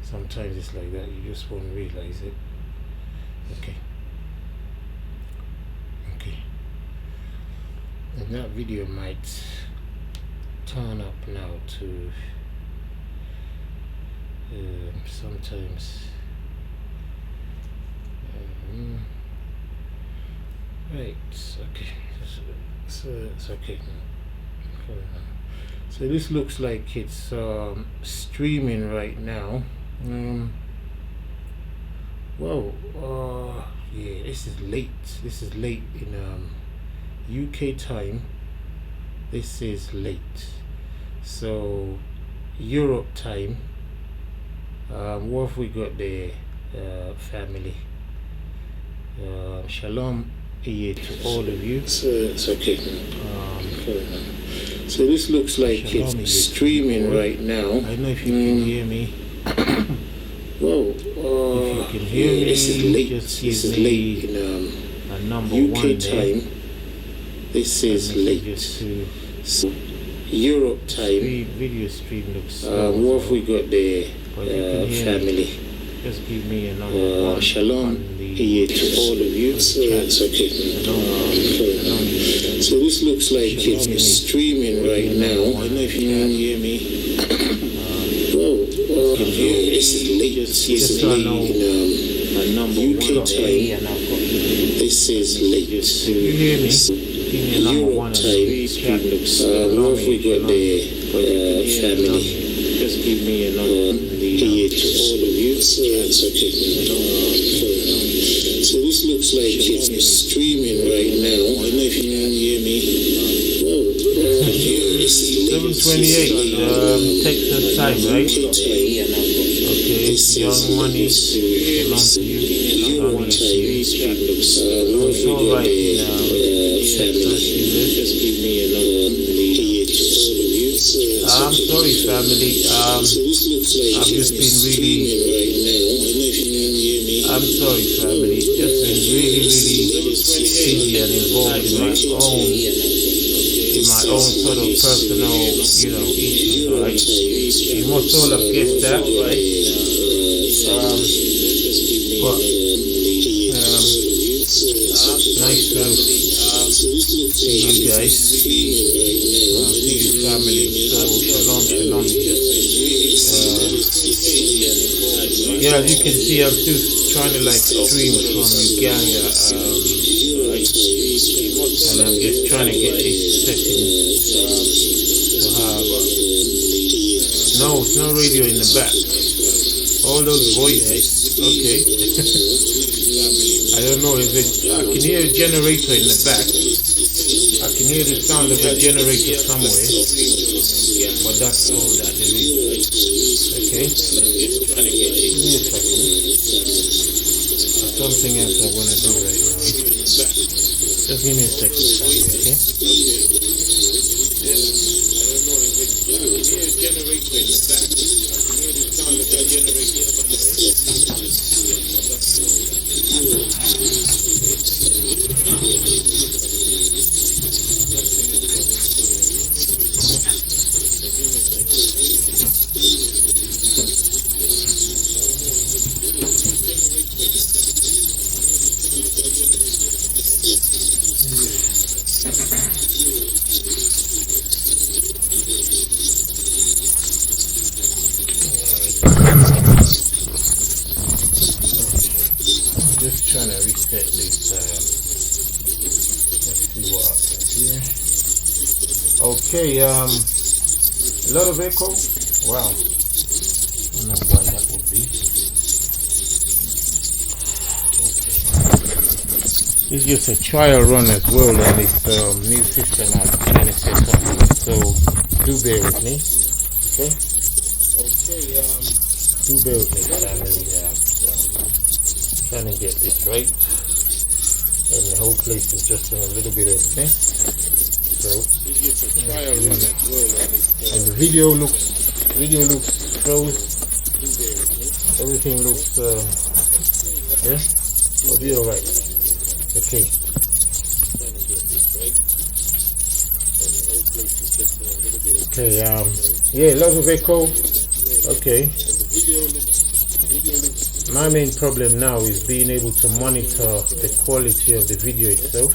Sometimes it's like that, you just won't realize it. Okay. And that video might turn up now to sometimes right. Okay, so it's okay. So this looks like it's streaming right now. Whoa, yeah, this is late in UK time. This is late, so Europe time. What have we got there, family? Shalom Iye to all of you. So it's okay. So this looks like Shalom, it's streaming right now. I don't know if you can hear me. Whoa, if you can hear me, this is late. Just this is late in a number UK one time. This is late. So Europe time. Video stream looks. What have we got there, family? Just give me a number one. Shalom Iye to all of you. So it's okay. So this looks like it's streaming right now. I don't know if you can hear me. This is late. This is late in UK time. This is late. You hear me? Europe time. What have we got there, family? Just give me a number. Iye to all of you. So it's okay. So this looks like it's streaming right now. I don't know if you can hear me. 7:28 Texas time, right? Okay, Young Money belongs to you. It's all right now. Just give me a number. I'm sorry, family. I've just been really. I'm sorry, family. Just been really busy and involved in my own sort of personal, issues, right? You must all have guessed that, right? But nice to see you guys. See you, family. So shalom. Yeah, as you can see, I'm still trying to stream from Uganda, and I'm just trying to get these settings to have. No, it's no radio in the back. All those voices. Okay. I don't know if I can hear a generator in the back. I can hear the sound of a generator somewhere, but that's all that there is. Okay. Give me a second. There's something else I want to do right now. Just give me a second, okay? Just trying to reset this. Let's see what happens here. Okay, a lot of echo. Wow. I don't know why that would be. Okay. It's just a trial run as well on this new system I'm trying to set up. So do bear with me. Okay. Do bear with me, family. Trying to get this right, and the whole place is just in a little bit of mess. So, and the video looks froze. Everything looks yeah, it'll be alright. Okay. Okay. Yeah, lots of echo. Okay. My main problem now is being able to monitor the quality of the video itself.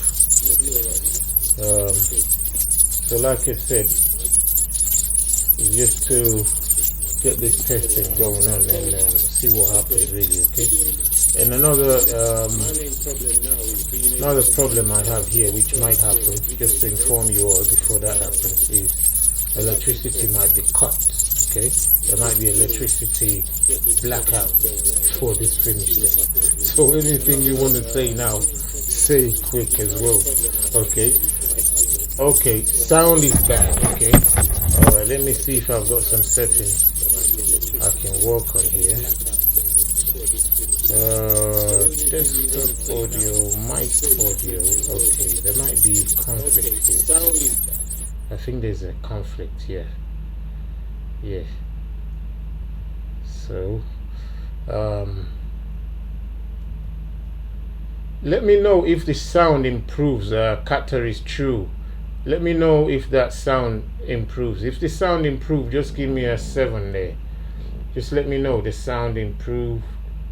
So like I said, it's just to get this testing going on and see what happens really, okay? And another problem I have here, which might happen, just to inform you all before that happens, is electricity might be cut, okay? There might be electricity blackout before this finishes. So anything you want to say now, say it quick as well, okay? Okay, sound is bad, okay? Alright, let me see if I've got some settings I can work on here. Desktop audio, mic audio. Okay, there might be conflict here. I think there's a conflict here. Yeah. So, let me know if the sound improves. Qatar is true. Let me know if that sound improves. If the sound improves, just give me a 7 there. Just let me know the sound improve,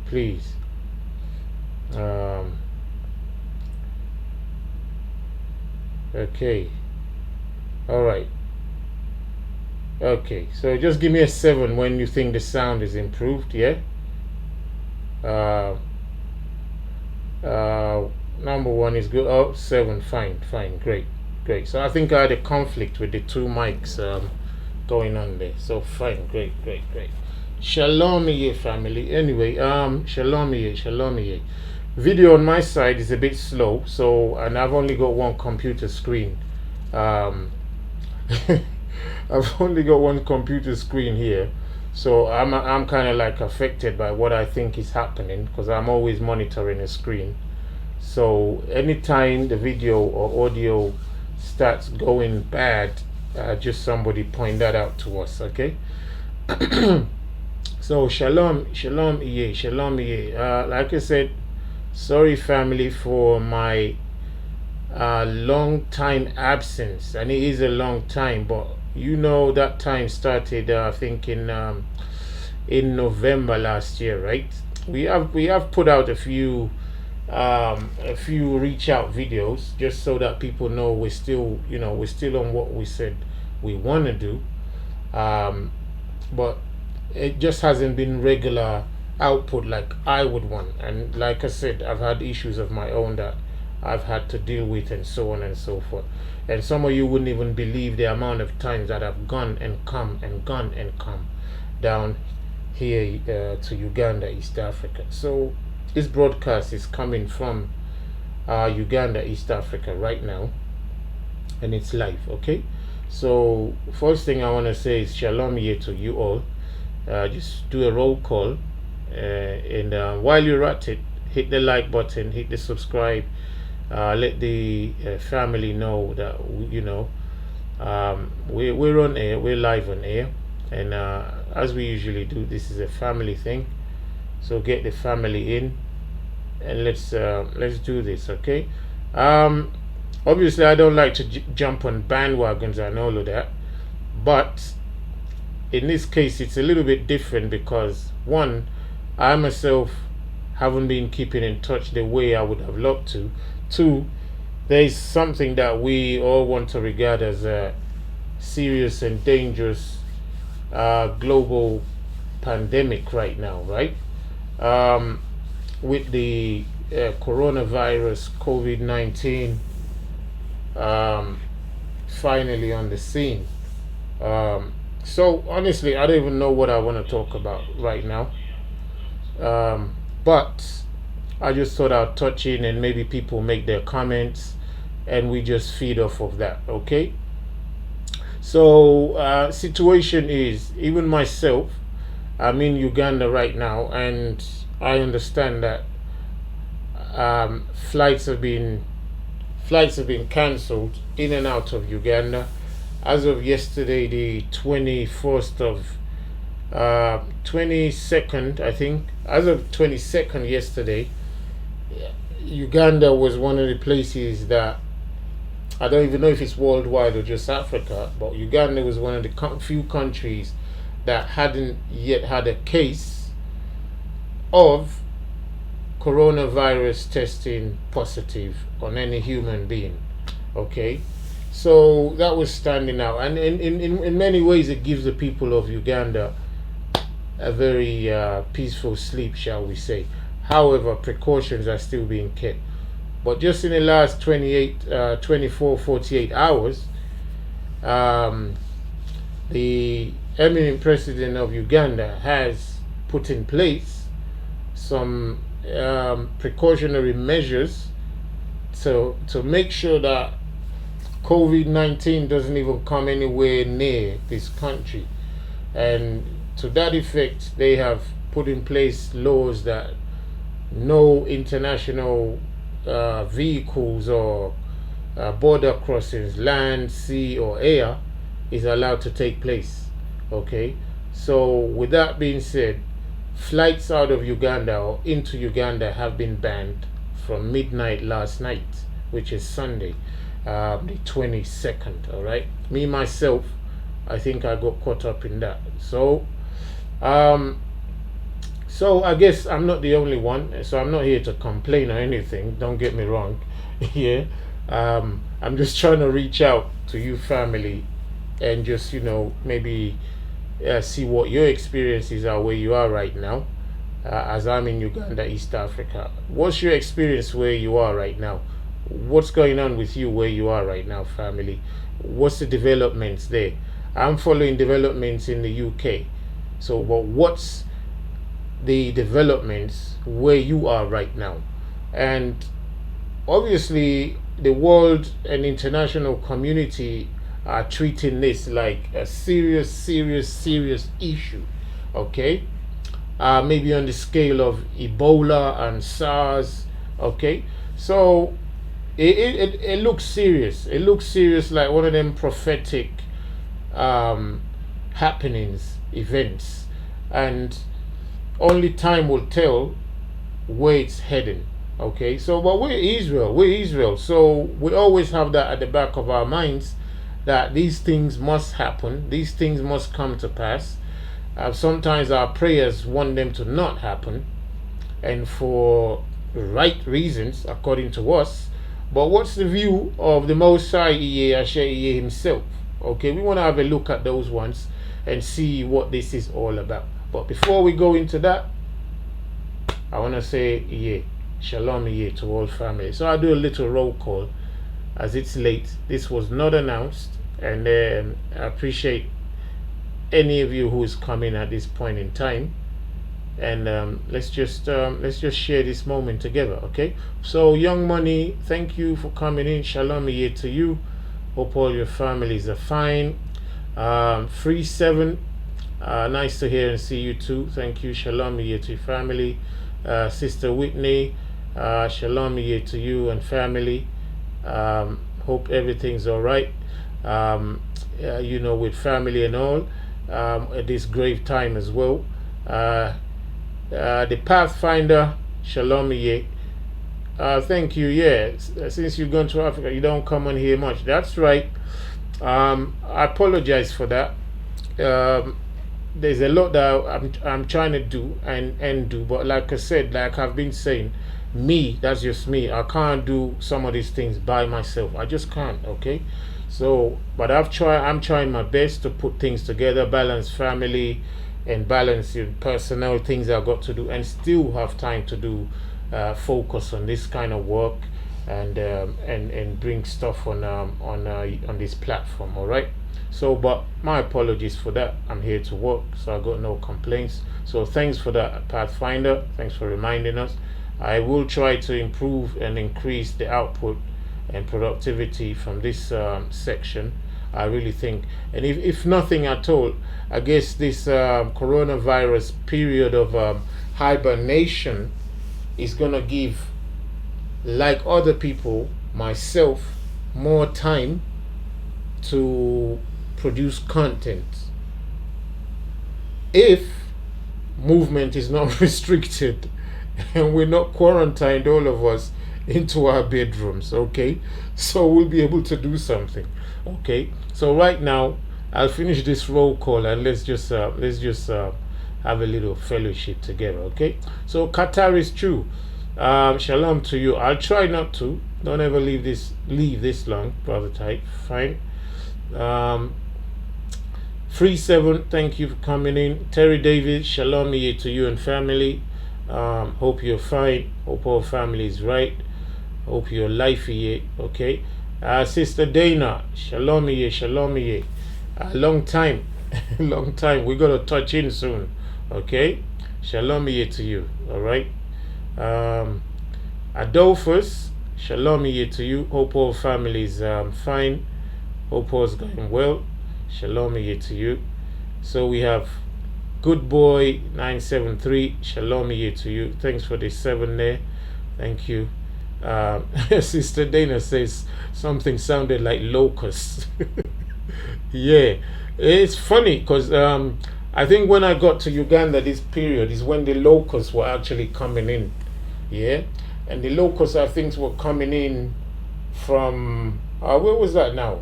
please. Okay. All right. Okay. So just give me a 7 when you think the sound is improved. Yeah. Number 1 is good. Oh, 7. Fine. Great. So I think I had a conflict with the two mics going on there. So fine. Great. Shalom Iye family. Anyway, Shalom Iye. Video on my side is a bit slow, so, and I've only got one computer screen. I've only got one computer screen here, so I'm kind of like affected by what I think is happening, because I'm always monitoring a screen. So anytime the video or audio starts going bad, just somebody point that out to us, okay? So shalom Iye. Like I said, sorry family for my long time absence, and it is a long time, but you know that time started I think in November last year, right? We have put out a few reach out videos just so that people know we're still on what we said we want to do, but it just hasn't been regular output like I would want. And like I said, I've had issues of my own that I've had to deal with, and so on and so forth. And some of you wouldn't even believe the amount of times that I've gone and come down here to Uganda, East Africa. So this broadcast is coming from Uganda, East Africa right now, and it's live, okay? So first thing I want to say is shalom here to you all. Just do a roll call, and while you're at it, hit the like button, hit the subscribe, let the family know that we're on air, we're live on air, and as we usually do, this is a family thing, so get the family in, and let's do this, okay? Obviously I don't like to jump on bandwagons and all of that, but in this case it's a little bit different because, one, I myself haven't been keeping in touch the way I would have loved to. Two, there is something that we all want to regard as a serious and dangerous global pandemic right now, right? With the coronavirus, COVID-19 finally on the scene. So honestly, I don't even know what I want to talk about right now, but I just thought I'd touch in and maybe people make their comments and we just feed off of that, okay? So situation is, even myself, I'm in Uganda right now, and I understand that flights have been cancelled in and out of Uganda. As of yesterday, the 22nd, I think, as of 22nd yesterday, Uganda was one of the places that, I don't even know if it's worldwide or just Africa, but Uganda was one of the few countries that hadn't yet had a case of coronavirus testing positive on any human being. Okay, so that was standing out, and in many ways it gives the people of Uganda a very peaceful sleep, shall we say. However, precautions are still being kept. But just in the last 24, 48 hours, the eminent president of Uganda has put in place some precautionary measures to make sure that COVID-19 doesn't even come anywhere near this country. And to that effect, they have put in place laws that no international vehicles or border crossings, land, sea, or air, is allowed to take place. Okay, so with that being said, flights out of Uganda or into Uganda have been banned from midnight last night, which is Sunday, the 22nd. All right, me myself, I think I got caught up in that. So I guess I'm not the only one, so I'm not here to complain or anything, don't get me wrong. Yeah, I'm just trying to reach out to you family and just, maybe see what your experiences are where you are right now, as I'm in Uganda, East Africa. What's your experience where you are right now? What's going on with you where you are right now, family? What's the developments there? I'm following developments in the UK. So, but what's the developments where you are right now? And obviously, the world and international community are treating this like a serious issue. Okay, maybe on the scale of Ebola and SARS. Okay, so it looks serious. It looks serious, like one of them prophetic happenings, events, and only time will tell where it's heading. Okay, so but we're Israel, so we always have that at the back of our minds, that these things must happen, these things must come to pass. Sometimes our prayers want them to not happen, and for right reasons according to us. But what's the view of the Most High, Iye himself? Okay, we want to have a look at those ones and see what this is all about. But before we go into that, I want to say Iye, Shalom Iye to all family. So I'll do a little roll call as it's late. This was not announced, and I appreciate any of you who is coming at this point in time. And let's just share this moment together. Okay, so Young Money, thank you for coming in. Shalom Iye to you. Hope all your families are fine. Free 7, nice to hear and see you too. Thank you. Shalom Iye to your family. Sister Whitney, Shalom Iye to you and family. Hope everything's all right. With family and all, at this grave time as well. The Pathfinder, Shalom Iye. Thank you. Yeah, since you've gone to Africa, you don't come on here much. That's right. I apologize for that. There's a lot that I'm trying to do and do, but like I said, like I've been saying, that's just me. I can't do some of these things by myself. I just can't. Okay, so but I'm trying my best to put things together, balance family and balance personal things I've got to do, and still have time to do focus on this kind of work and bring stuff on this platform. All right. So, but my apologies for that. I'm here to work, so I got no complaints. So thanks for that, Pathfinder. Thanks for reminding us. I will try to improve and increase the output and productivity from this section. I really think, and if nothing at all, I guess this coronavirus period of hibernation is gonna give, like other people, myself, more time to produce content if movement is not restricted and we're not quarantined, all of us, into our bedrooms. Okay, so we'll be able to do something. Okay, so right now I'll finish this roll call and let's just have a little fellowship together. Okay. So Qatar is true. Shalom to you. I'll try not to. Don't ever leave this long, brother type. Fine. 37, thank you for coming in. Terry David, shalom to you and family. Hope you're fine. Hope all family is right. Hope your life here. Okay. Sister Dana, shalom shalom. Long time. Long time. We're gonna touch in soon. Okay. Shalom to you. Alright. Adolphus, shalom to you. Hope all family is fine. Hope all's going well. Shalom to you. So we have Good Boy 973. Shalom to you. Thanks for the 7 there. Thank you. Sister Dana says something sounded like locusts. Yeah, it's funny because I think when I got to Uganda, this period is when the locusts were actually coming in. Yeah, and the locusts I think were coming in from where was that now?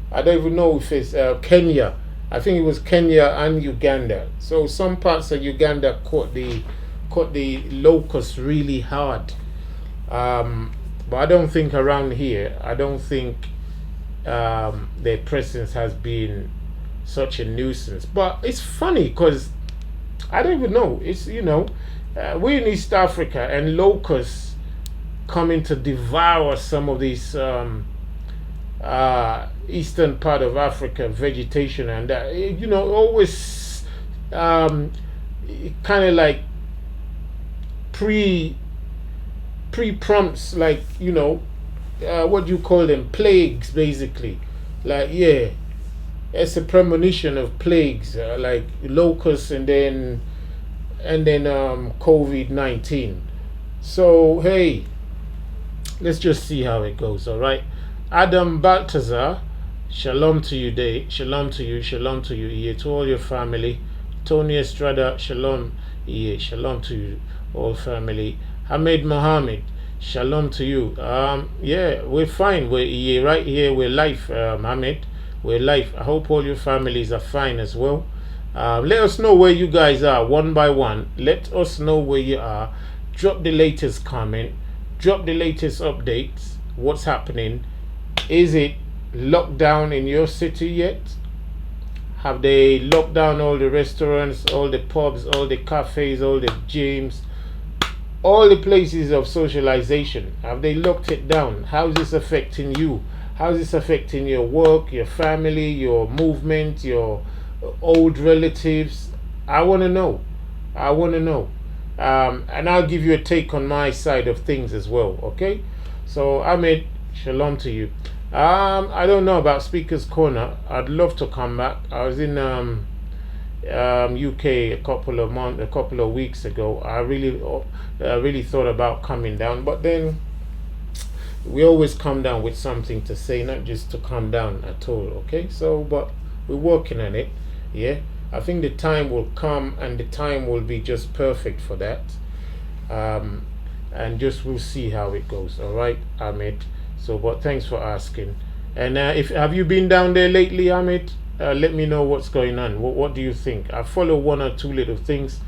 I don't even know if it's Kenya. I think it was Kenya and Uganda. So some parts of Uganda caught the locusts really hard. But I don't think around here, I don't think their presence has been such a nuisance. But it's funny because I don't even know. It's, we're in East Africa and locusts coming to devour some of these eastern part of Africa vegetation, and always kind of like pre-prompts, like what do you call them, plagues basically, like, yeah, it's a premonition of plagues, like locusts and then COVID-19. So hey, let's just see how it goes. All right. Adam Baltazar, shalom to you, day. Shalom to you, Iye, to all your family. Tony Estrada, shalom, Iye, shalom to you, all family. Ahmed Mohammed, shalom to you. Yeah, we're fine. We're Iye, right here. We're live, Ahmed. We're live. I hope all your families are fine as well. Let us know where you guys are one by one. Let us know where you are. Drop the latest comment. Drop the latest updates. What's happening? Is it locked down in your city yet? Have they locked down all the restaurants, all the pubs, all the cafes, all the gyms, all the places of socialization? Have they locked it down? How is this affecting you? How is this affecting your work, your family, your movement, your old relatives? I want to know. And I'll give you a take on my side of things as well. Okay? So Ahmed, shalom to you. I don't know about Speaker's Corner. I'd love to come back. I was in UK a couple of weeks ago. I really thought about coming down, but then we always come down with something to say, not just to come down at all. Okay, so but we're working on it. Yeah, I think the time will come, and the time will be just perfect for that. And just we'll see how it goes. All right, Ahmed. So, but thanks for asking. And have you been down there lately, Ahmed? Let me know what's going on. What do you think? I follow one or two little things,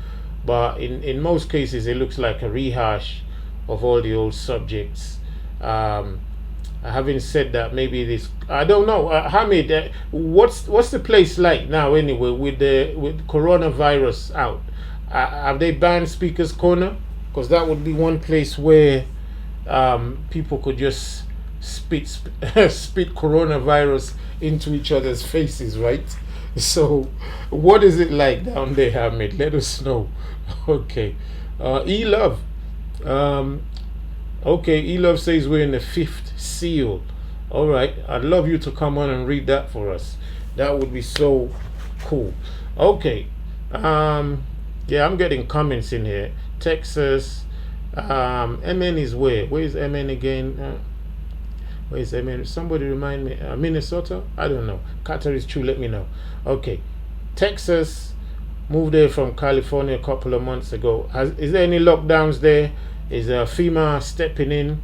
but in most cases it looks like a rehash of all the old subjects. Having said that, maybe this, I don't know. Hamid, what's the place like now anyway with coronavirus out? Have they banned Speaker's Corner? Because that would be one place where people could just spit coronavirus into each other's faces, right? So what is it like down there, Hamid? Let us know. Okay. E-Love. Okay, E-Love says we're in the 5th seal. All right, I'd love you to come on and read that for us. That would be so cool. Okay. Yeah, I'm getting comments in here. Texas. MN is where? Where is MN again? Where is MN? Somebody remind me. Minnesota? I don't know. Qatar is true. Let me know. Okay. Texas. Moved there from California a couple of months ago. Is there any lockdowns there? Is FEMA stepping in?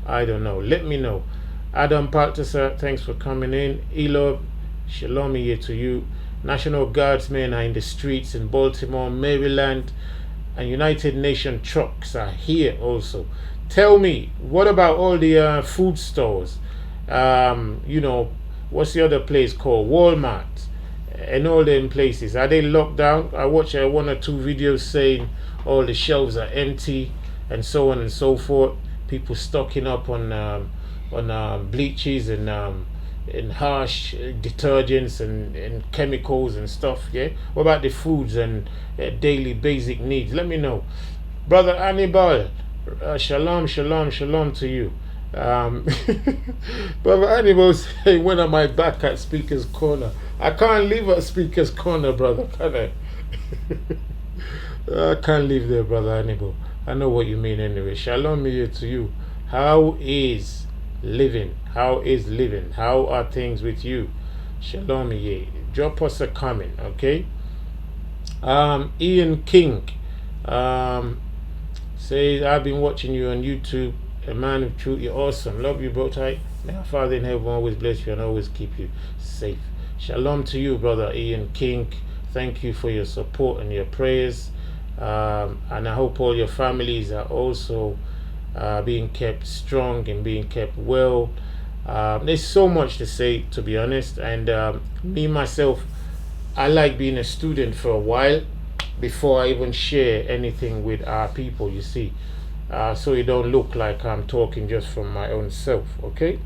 I don't know. Let me know. Adam Paltasar, thanks for coming in. Elo, Shalom Iye to you. National Guardsmen are in the streets in Baltimore, Maryland, and United Nations trucks are here also. Tell me, what about all the food stores? You know, what's the other place called? Walmart and all them places. Are they locked down? I watched one or two videos saying all the shelves are empty and so on and so forth. People stocking up on bleaches and harsh detergents and chemicals and stuff. Yeah. What about the foods and daily basic needs? Let me know, brother Hannibal. Shalom to you. Brother Hannibal saying, when am I back at Speaker's Corner? I can't live at Speaker's Corner, brother, can I? I can't live there, brother Hannibal. I know what you mean anyway. Shalom here to you. How is living? How is living? How are things with you? Shalom here. Drop us a comment, okay? Ian King says, I've been watching you on YouTube. A man of truth, you're awesome. Love you, bro. Tight. May our Father in heaven always bless you and always keep you safe. Shalom to you, brother Ian King. Thank you for your support and your prayers. And I hope all your families are also being kept strong and being kept well. There's so much to say, to be honest. And me, myself, I like being a student for a while before I even share anything with our people, you see. So it don't look like I'm talking just from my own self, okay?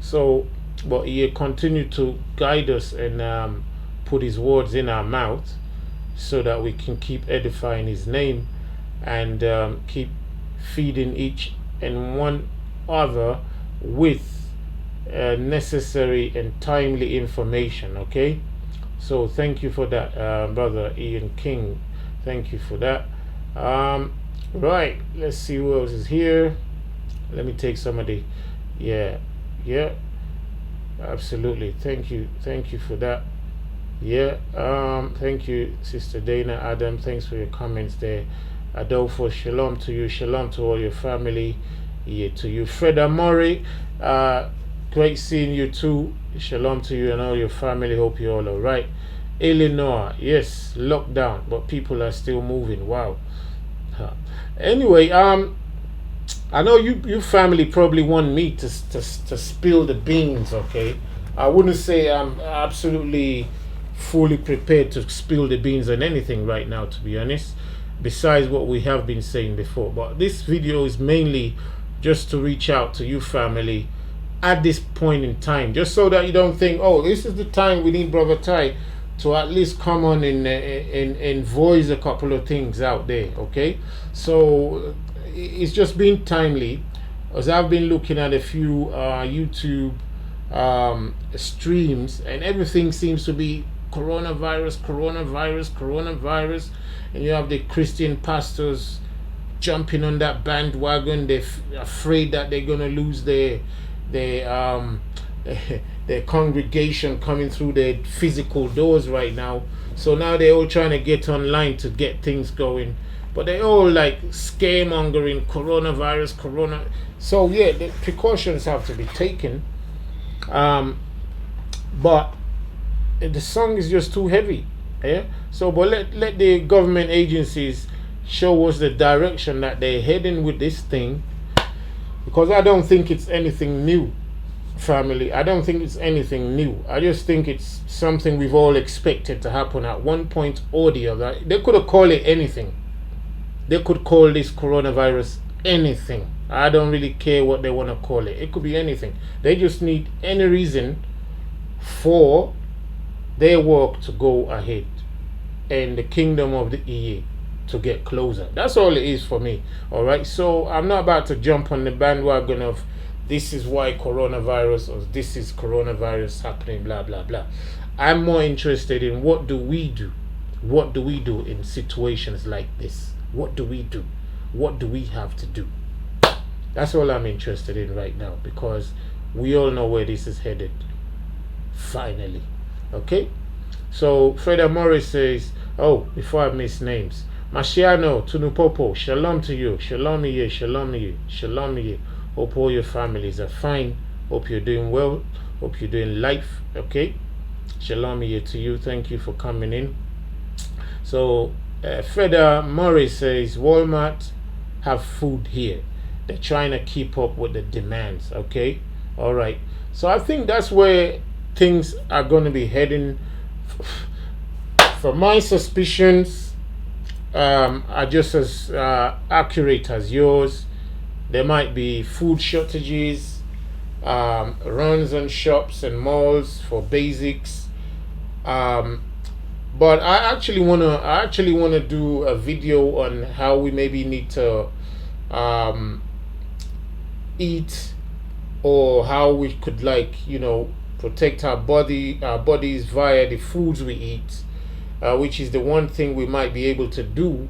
So, but He continue to guide us and put His words in our mouth so that we can keep edifying His name and keep feeding each and one other with necessary and timely information, okay? So thank you for that, brother Ian King. Thank you for that. Right, let's see who else is here. Let me take some of the yeah absolutely. Thank you for that. Thank you, Sister Dana Adam. Thanks for your comments there. Adolfo, shalom to you. Shalom to all your family. Yeah, to you. Fred Amori, great seeing you too. Shalom to you and all your family. Hope you're all right. Illinois, yes, lockdown, but people are still moving. Wow. Anyway, I know you family probably want me to spill the beans, okay? I wouldn't say I'm absolutely fully prepared to spill the beans on anything right now, to be honest, besides what we have been saying before. But this video is mainly just to reach out to you family at this point in time, just so that you don't think, oh, this is the time we need Brother Ty to at least come on and voice a couple of things out there, okay? So it's just been timely, as I've been looking at a few YouTube streams, and everything seems to be coronavirus, and you have the Christian pastors jumping on that bandwagon. They're afraid that they're gonna lose their congregation coming through their physical doors right now. So now they're all trying to get online to get things going, but they're all like scaremongering coronavirus. So yeah, the precautions have to be taken, but the song is just too heavy. Yeah. So but let the government agencies show us the direction that they're heading with this thing, because I don't think it's anything new, family. I don't think it's anything new. I just think it's something we've all expected to happen at one point or the other. They could have called it anything. They could call this coronavirus anything. I don't really care what they want to call it. It could be anything. They just need any reason for their work to go ahead and the kingdom of the Iye to get closer. That's all it is for me. All right. So I'm not about to jump on the bandwagon of this is why coronavirus or this is coronavirus happening, blah blah blah. I'm more interested in what do we do in situations like this. What do we do? What do we have to do? That's all I'm interested in right now, because we all know where this is headed finally. Okay. So Freda Morris says, oh, before I miss names, Mashiano Tunupopo, shalom to you. Shalom Iye, shalom Iye, shalom Iye. Hope all your families are fine. Hope you're doing well. Hope you're doing life. Okay. Shalom Iye to you. Thank you for coming in. So Feda Murray says Walmart have food here. They're trying to keep up with the demands. Okay, all right. So I think that's where things are going to be heading. For my suspicions are just as accurate as yours. There might be food shortages, runs on shops and malls for basics. But I actually wanna do a video on how we maybe need to eat, or how we could, like, protect our bodies via the foods we eat, which is the one thing we might be able to do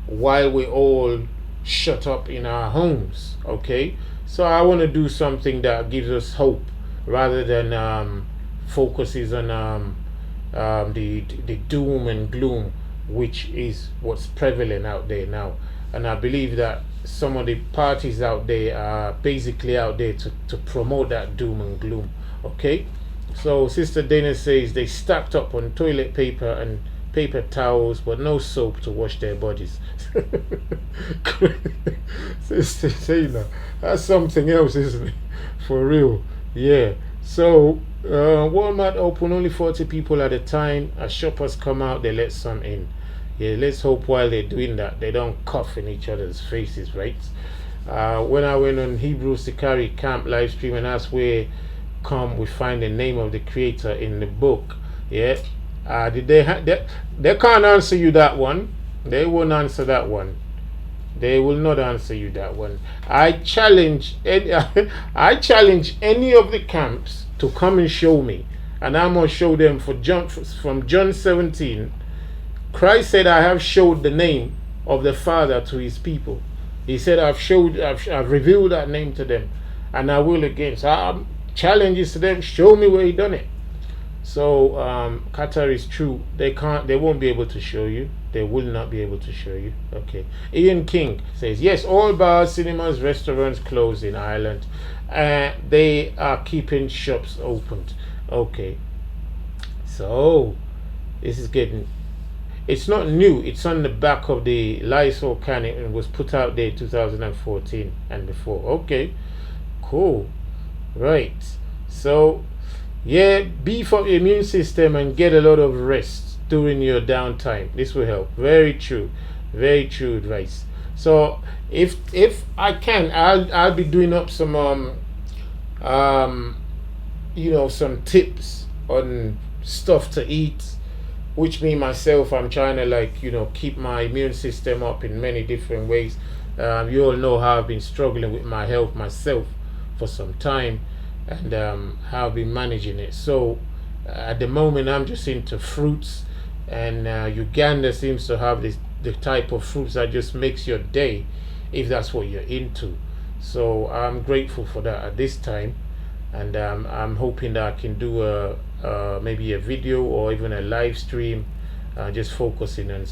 while we're all shut up in our homes. Okay, so I want to do something that gives us hope rather than focuses on the doom and gloom, which is what's prevalent out there now. And I believe that some of the parties out there are basically out there to promote that doom and gloom. Okay, so Sister Dana says they stacked up on toilet paper and paper towels, but no soap to wash their bodies. Sister Dana, that's something else, isn't it? For real, yeah. So Walmart open only 40 people at a time. As shoppers come out, they let some in. Yeah, let's hope while they're doing that, they don't cough in each other's faces, right? When I went on Hebrew Sikari Camp live stream, and that's where we find the name of the creator in the book. Yeah, did they can't answer you that one. They won't answer that one. They will not answer you that one. I challenge any of the camps to come and show me, and I'm gonna show them from John 17. Christ said, "I have showed the name of the Father to his people." He said, I've revealed that name to them, and I will again. So challenges to them, show me where he done it. So Qatar is true. They won't be able to show you. They will not be able to show you. Okay. Ian King says, yes, all bars, cinemas, restaurants closed in Ireland. They are keeping shops opened. Okay. So this is getting, it's not new. It's on the back of the Lysol can. It was put out there 2014 and before. Okay. Cool. Right. So yeah, beef up your immune system and get a lot of rest during your downtime. This will help. Very true advice. So if I can, I'll be doing up some some tips on stuff to eat, which me myself, I'm trying to keep my immune system up in many different ways. You all know how I've been struggling with my health myself for some time, and how I've been managing it. So at the moment I'm just into fruits, and Uganda seems to have the type of fruits that just makes your day, if that's what you're into. So I'm grateful for that at this time, and I'm hoping that I can do maybe a video or even a live stream, just focusing on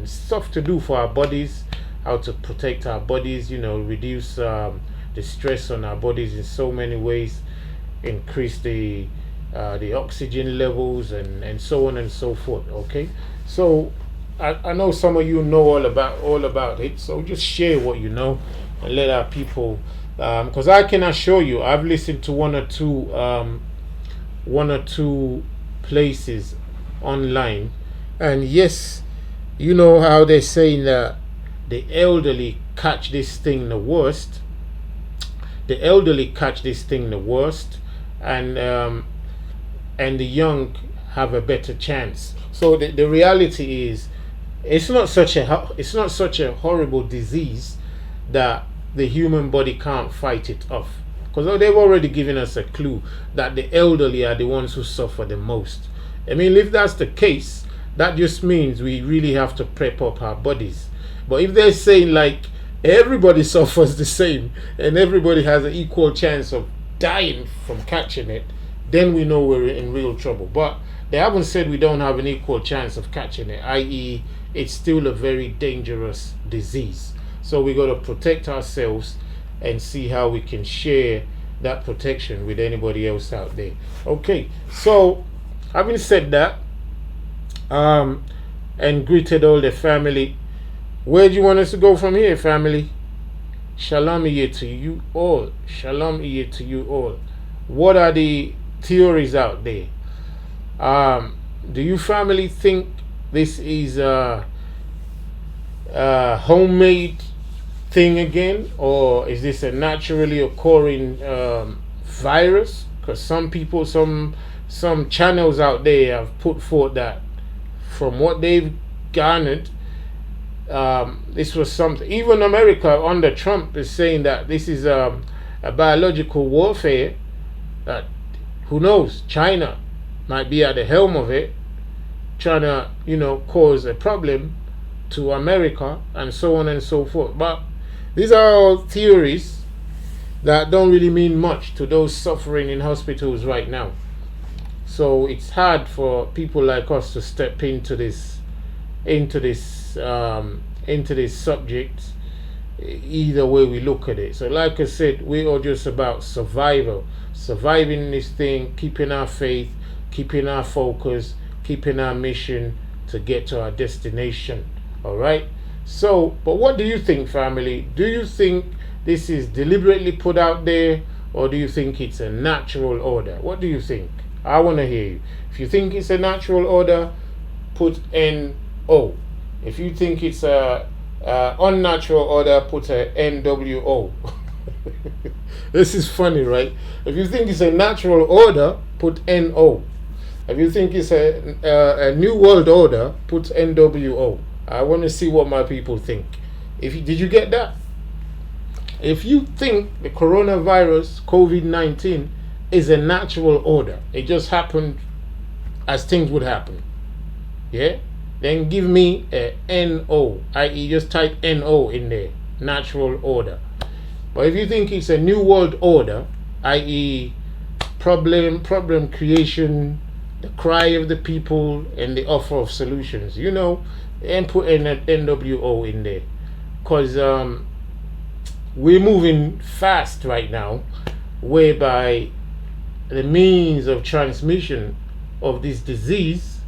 stuff to do for our bodies, how to protect our bodies, reduce the stress on our bodies in so many ways, increase the oxygen levels, and so on and so forth. Okay, so I know some of you know all about it, so just share what you know and let our people, because I can assure you, I've listened to one or two places online, and yes, you know how they're saying that the elderly catch this thing the worst. And the young have a better chance. So the reality is, it's not such a horrible disease that the human body can't fight it off, because they've already given us a clue that the elderly are the ones who suffer the most. I mean, if that's the case, that just means we really have to prep up our bodies. But if they're saying like everybody suffers the same and everybody has an equal chance of dying from catching it, then we know we're in real trouble. But they haven't said we don't have an equal chance of catching it, i.e. it's still a very dangerous disease. So we got to protect ourselves and see how we can share that protection with anybody else out there. Okay, so having said that, and greeted all the family, where do you want us to go from here, family? Shalom Iye to you all. Shalom Iye to you all. What are the theories out there? Do you family think this is a homemade thing again, or is this a naturally occurring virus? Because some people, some channels out there have put forth that from what they've garnered, this was something. Even America under Trump is saying that this is a biological warfare. That who knows, China might be at the helm of it, trying to cause a problem to America and so on and so forth. But these are all theories that don't really mean much to those suffering in hospitals right now. So it's hard for people like us to step into this subject, either way we look at it. So like I said, we are just about surviving this thing, keeping our faith, keeping our focus, keeping our mission to get to our destination. All right. So, but what do you think, family? Do you think this is deliberately put out there, or do you think it's a natural order? What do you think? I want to hear you. If you think it's a natural order, put NO. If you think it's a unnatural order, put a NWO. This is funny, right? If you think it's a natural order, put NO. If you think it's a new world order, put NWO. I want to see what my people think. Did you get that? If you think the coronavirus, COVID-19, is a natural order, it just happened as things would happen, yeah, then give me a NO, i.e. just type NO in there, natural order. But if you think it's a new world order, i.e. problem creation, the cry of the people and the offer of solutions, and put an NWO in there. Because we're moving fast right now, whereby the means of transmission of this disease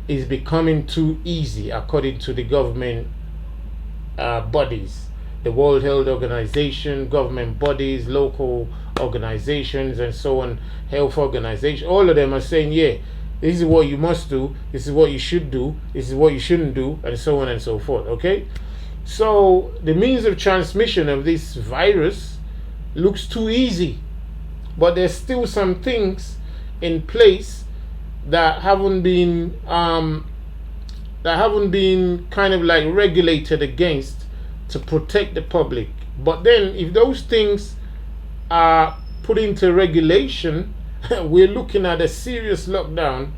is becoming too easy, according to the government bodies, the World Health Organization, government bodies, local organizations, and so on, health organizations. All of them are saying, yeah, this is what you must do, this is what you should do, this is what you shouldn't do, and so on and so forth. Okay, so the means of transmission of this virus looks too easy, but there's still some things in place that haven't been kind of like regulated against to protect the public. But then if those things are put into regulation, we're looking at a serious lockdown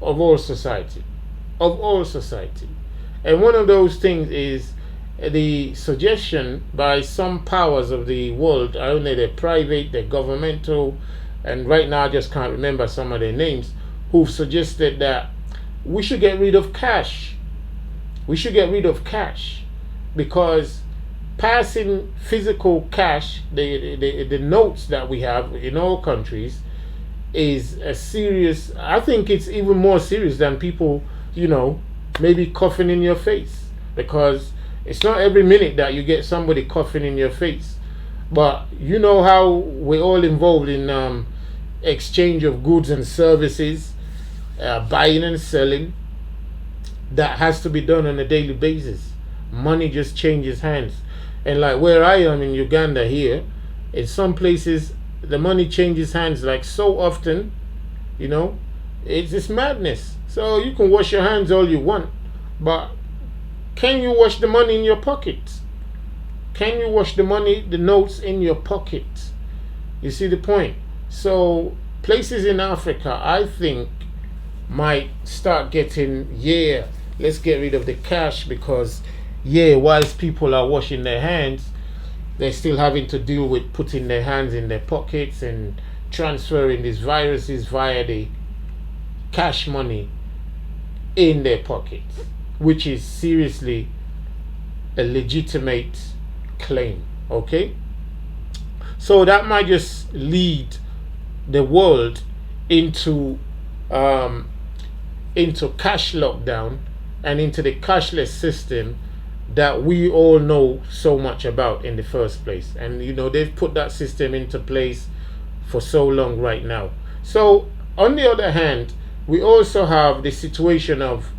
of all society. And one of those things is the suggestion by some powers of the world, only they're private, they're governmental, and right now I just can't remember some of their names, who've suggested that we should get rid of cash. Because passing physical cash, the notes that we have in all countries, is a serious, I think it's even more serious than people, maybe coughing in your face, because it's not every minute that you get somebody coughing in your face. But you know how we're all involved in exchange of goods and services, buying and selling. That has to be done on a daily basis. Money just changes hands. And like where I am in Uganda here, in some places the money changes hands like so often, it's just madness. So you can wash your hands all you want, but can you wash the money in your pocket? Can you wash the notes in your pocket? You see the point? So places in Africa, I think, might start getting, let's get rid of the cash, because whilst people are washing their hands, they're still having to deal with putting their hands in their pockets and transferring these viruses via the cash money in their pockets, which is seriously a legitimate claim. Okay, so that might just lead the world into um, into cash lockdown and into the cashless system that we all know so much about in the first place. And they've put that system into place for so long right now. So on the other hand, we also have the situation of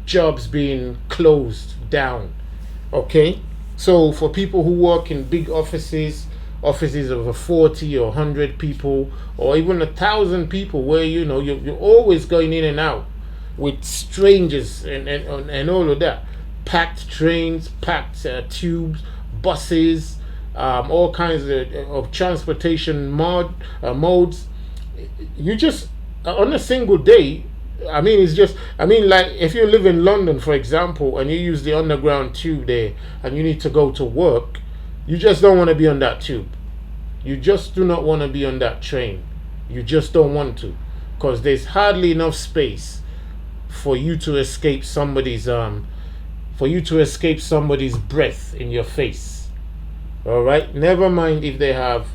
jobs being closed down. Okay, so for people who work in big offices of 40 or 100 people, or even 1,000 people, where you're always going in and out with strangers and all of that, packed trains, packed tubes, buses, all kinds of transportation modes. You just on a single day, like if you live in London, for example, and you use the underground tube there and you need to go to work, you just don't want to be on that tube. You just do not want to be on that train. You just don't want to, because there's hardly enough space for you to escape somebody's breath in your face. All right, never mind if they have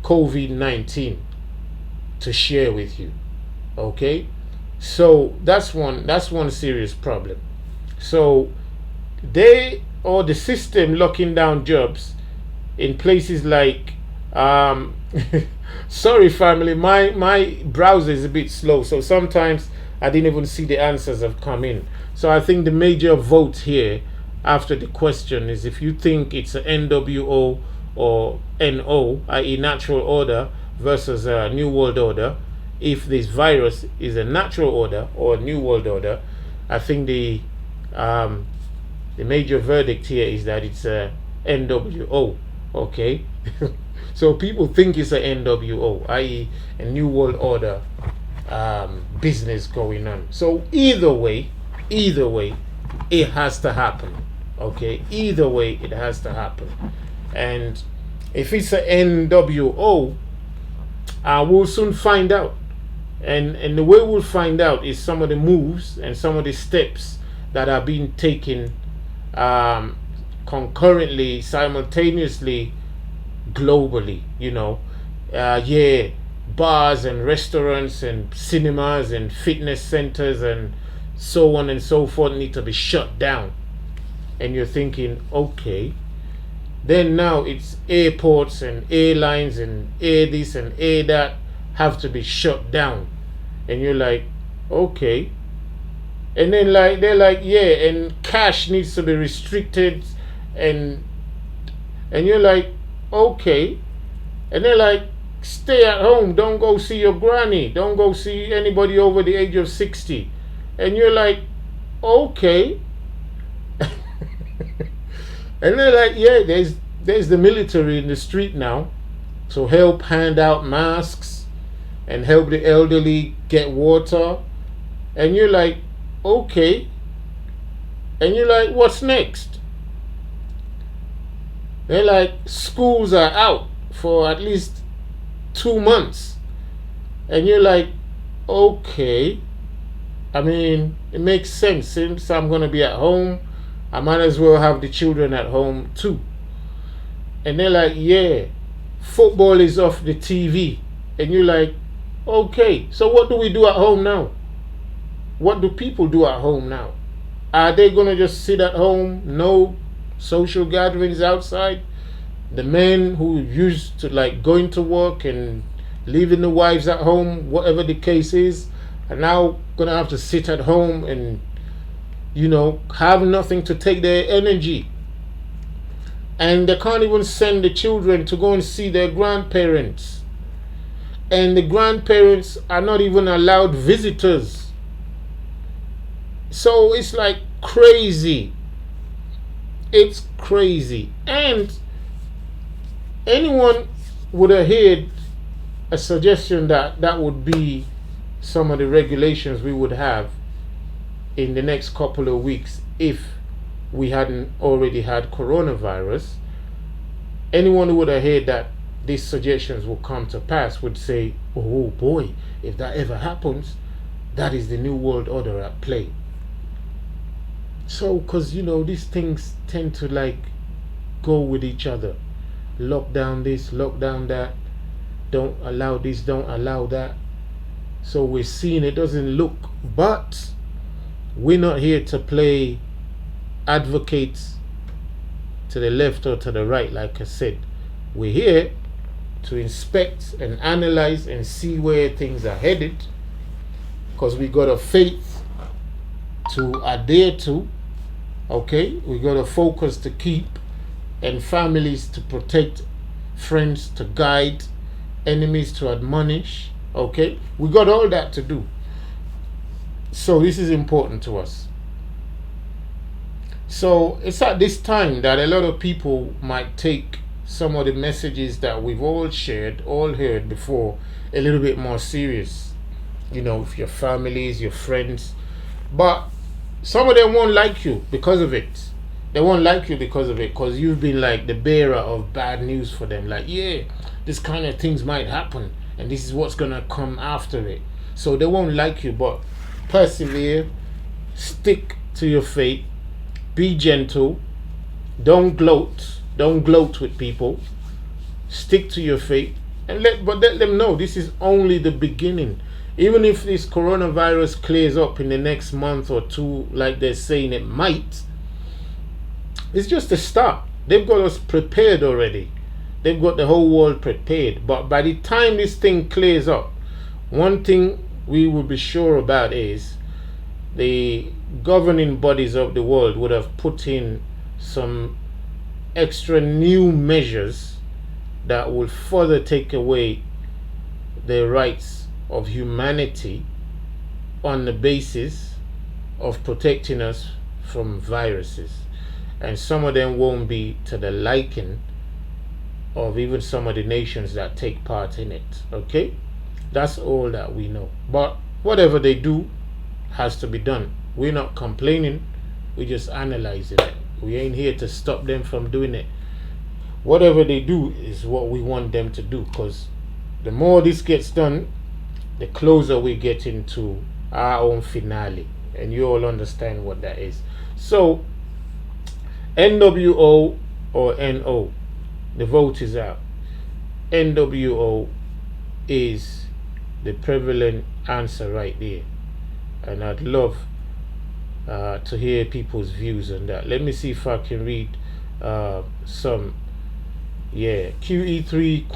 COVID-19 to share with you. Okay, so that's one serious problem. So the system locking down jobs in places like sorry family, my browser is a bit slow, so sometimes I didn't even see the answers have come in. So I think the major vote here after the question is if you think it's a NWO or NO, i.e. natural order versus a new world order. If this virus is a natural order or a new world order, I think the major verdict here is that it's a NWO. Okay, so people think it's a NWO, i.e. a new world order business going on. So either way, it has to happen. Okay, either way, it has to happen. And if it's a NWO, we'll soon find out. And the way we'll find out is some of the moves and some of the steps that are being taken concurrently, simultaneously, globally. Bars and restaurants and cinemas and fitness centers and so on and so forth need to be shut down. And you're thinking, okay, then now it's airports and airlines and air this and air that have to be shut down. And you're like, okay. And then they're like, yeah, and cash needs to be restricted, and you're like, okay. And they're like, stay at home, don't go see your granny, don't go see anybody over the age of 60. And you're like, okay. And they're like, yeah, there's the military in the street now, so help hand out masks and help the elderly get water. And you're like, okay. And you're like, what's next? They're like, schools are out for at least 2 months. And you're like, okay. I mean, it makes sense. Since I'm going to be at home, I might as well have the children at home too. And they're like, yeah, football is off the TV. And you're like, okay, so what do we do at home now? What do people do at home now? Are they going to just sit at home? No social gatherings outside? The men who used to like going to work and leaving the wives at home, whatever the case is, are now going to have to sit at home and have nothing to take their energy. And they can't even send the children to go and see their grandparents. And the grandparents are not even allowed visitors. So it's like crazy. It's crazy. And anyone would have heard a suggestion that would be some of the regulations we would have in the next couple of weeks if we hadn't already had coronavirus. Anyone who would have heard that these suggestions will come to pass would say, oh boy, if that ever happens, that is the new world order at play. So, because these things tend to like go with each other. Lock down this, lock down that, don't allow this, don't allow that. So we're seeing it doesn't look, but we're not here to play advocates to the left or to the right. Like I said, we're here to inspect and analyze and see where things are headed, because we got a faith to adhere to. Okay, we got a focus to keep, and families to protect, friends to guide, enemies to admonish. Okay, we got all that to do. So this is important to us. So it's at this time that a lot of people might take some of the messages that we've all shared, all heard before, a little bit more serious. You know, if your families, your friends, but some of them won't like you because of it. They won't like you because of it, because you've been like the bearer of bad news for them. Like, yeah, this kind of things might happen, and this is what's gonna come after it. So they won't like you, but persevere, stick to your faith, be gentle, don't gloat with people, stick to your faith, and let them know this is only the beginning. Even if this coronavirus clears up in the next month or two, like they're saying it might, it's just a start. They've got us prepared already. They've got the whole world prepared. But by the time this thing clears up, one thing we will be sure about is the governing bodies of the world would have put in some extra new measures that will further take away the rights of humanity on the basis of protecting us from viruses. And some of them won't be to the liking of even some of the nations that take part in it. Okay, that's all that we know. But whatever they do has to be done. We're not complaining, we're just analyzing it. We ain't here to stop them from doing it. Whatever they do is what we want them to do, because the more this gets done, the closer we get into our own finale, and you all understand what that is. So NWO or NO, the vote is out. NWO is the prevalent answer right there, and I'd love to hear people's views on that. Let me see if I can read some. Yeah, QE3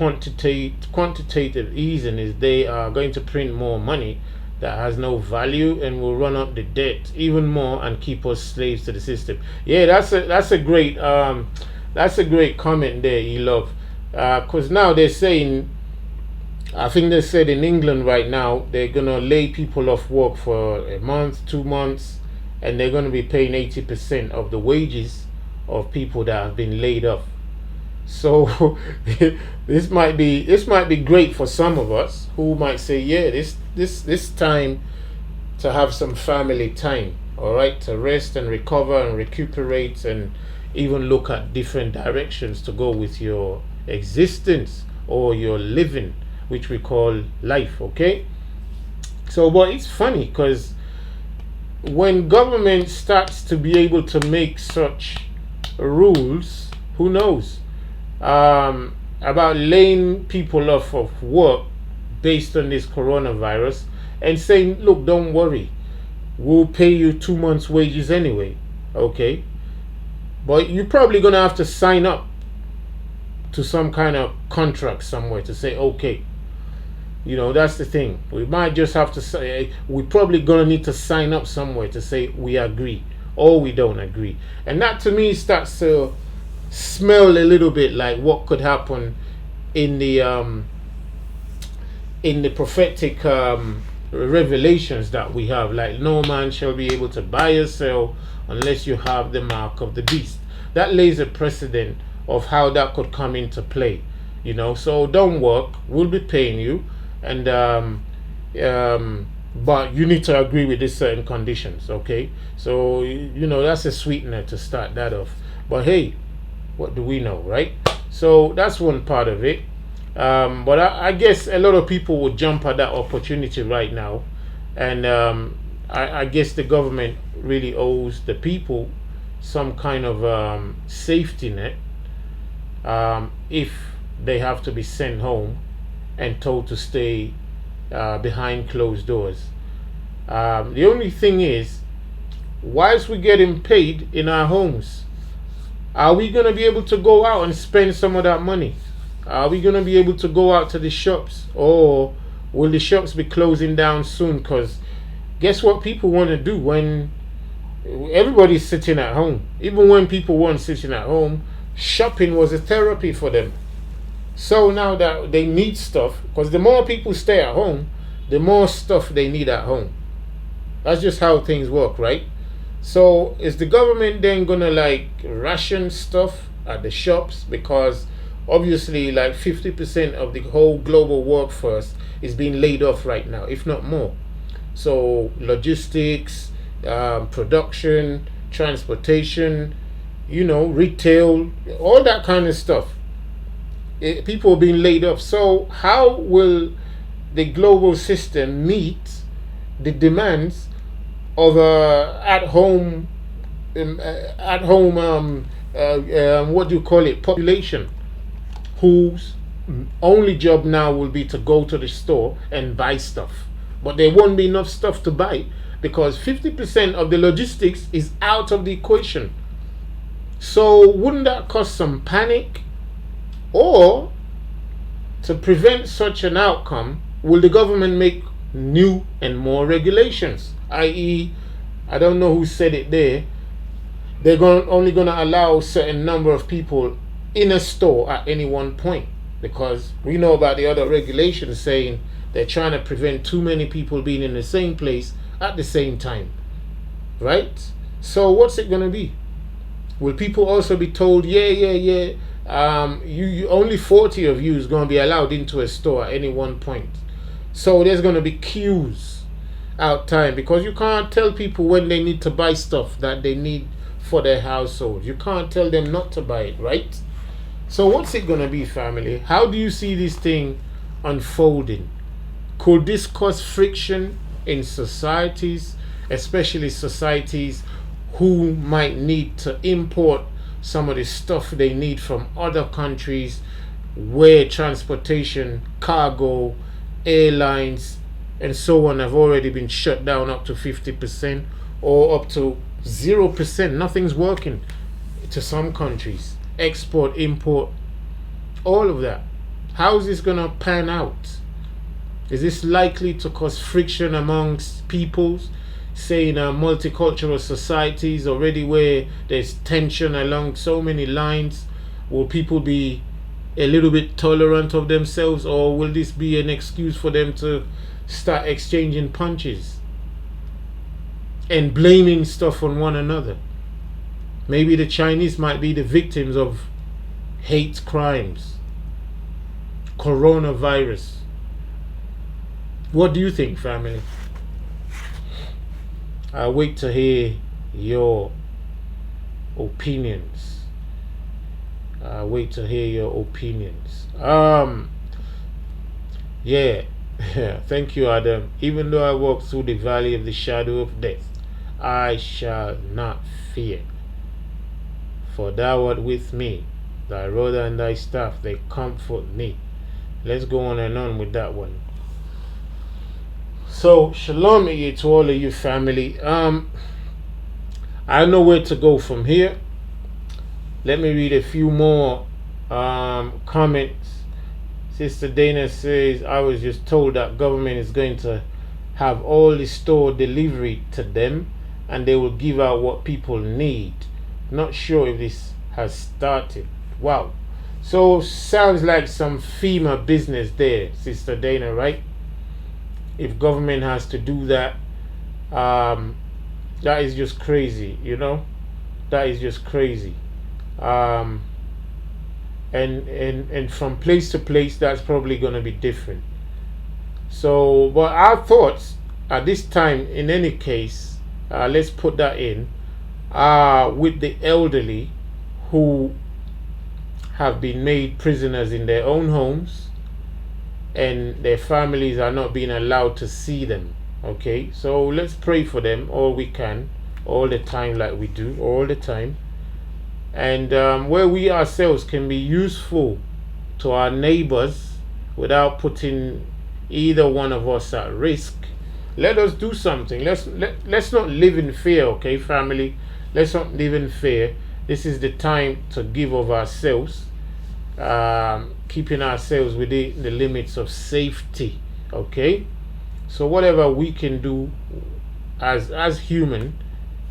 quantitative easing is they are going to print more money that has no value and will run up the debt even more and keep us slaves to the system. Yeah, that's a great comment there, E-Love. Because now they're saying, I think they said in England right now, they're gonna lay people off work for a month, 2 months, and they're gonna be paying 80% of the wages of people that have been laid off. So this might be great for some of us who might say, yeah, this time to have some family time, all right, to rest and recover and recuperate, and even look at different directions to go with your existence or your living, which we call life. Okay, so but it's funny because when government starts to be able to make such rules, who knows about laying people off of work based on this coronavirus, and saying, look, don't worry, we'll pay you 2 months wages anyway. Okay, but you're probably gonna have to sign up to some kind of contract somewhere to say, okay, you know, that's the thing. We might just have to say, we're probably gonna need to sign up somewhere to say we agree or we don't agree. And that to me starts to smell a little bit like what could happen in the prophetic revelations that we have, like no man shall be able to buy or sell unless you have the mark of the beast. That lays a precedent of how that could come into play, you know. So don't work, we'll be paying you, and but you need to agree with these certain conditions. Okay, so you know, that's a sweetener to start that off. But hey, what do we know, right? So that's one part of it. But I guess a lot of people would jump at that opportunity right now, and I guess the government really owes the people some kind of safety net if they have to be sent home and told to stay behind closed doors. The only thing is, whilst we're getting paid in our homes, are we going to be able to go out and spend some of that money? Are we going to be able to go out to the shops? Or will the shops be closing down soon? Because guess what people want to do when everybody's sitting at home? Even when people weren't sitting at home, shopping was a therapy for them. So now that they need stuff, because the more people stay at home, the more stuff they need at home. That's just how things work, right? So is the government then gonna like ration stuff at the shops? Because obviously like 50% of the whole global workforce is being laid off right now, if not more. So logistics, production, transportation, retail, all that kind of stuff. People are being laid off. So how will the global system meet the demands of at-home population, whose only job now will be to go to the store and buy stuff, but there won't be enough stuff to buy because 50% of the logistics is out of the equation. So wouldn't that cause some panic? Or to prevent such an outcome, will the government make new and more regulations? I.e., I don't know who said it there, they're only going to allow a certain number of people in a store at any one point, because we know about the other regulations saying they're trying to prevent too many people being in the same place at the same time, right? So what's it going to be? Will people also be told, you only 40 of you is going to be allowed into a store at any one point? So there's going to be queues out time, because you can't tell people when they need to buy stuff that they need for their household. You can't tell them not to buy it, right? So what's it going to be, family? How do you see this thing unfolding? Could this cause friction in societies, especially societies who might need to import some of the stuff they need from other countries, where transportation, cargo, airlines, and so on have already been shut down up to 50% or up to 0%? Nothing's working to some countries. Export, import, all of that. How is this going to pan out? Is this likely to cause friction amongst peoples, say in multicultural societies already where there's tension along so many lines? Will people be a little bit tolerant of themselves, or will this be an excuse for them to start exchanging punches and blaming stuff on one another? Maybe the Chinese might be the victims of hate crimes, CoronaVirus. What do you think, family? I wait to hear your opinions. Thank you, Adam. Even though I walk through the valley of the shadow of death, I shall not fear, for thou art with me. Thy rod and thy staff, they comfort me. Let's go on and on with that one. So shalom to all of you, family. I know where to go from here. Let me read a few more comments. Sister Dana says, I was just told that government is going to have all the store delivery to them and they will give out what people need. Not sure if this has started. Wow. So sounds like some FEMA business there, Sister Dana, right? If government has to do that, that is just crazy, that is just crazy. And from place to place, that's probably going to be different. So, but our thoughts at this time, in any case, let's put that in, with the elderly who have been made prisoners in their own homes and their families are not being allowed to see them. Okay, so let's pray for them all we can, all the time, like we do all the time. And where we ourselves can be useful to our neighbors without putting either one of us at risk, let us do something. Let's not live in fear, okay, family? Let's not live in fear. This is the time to give of ourselves, keeping ourselves within the limits of safety, okay? So whatever we can do as human,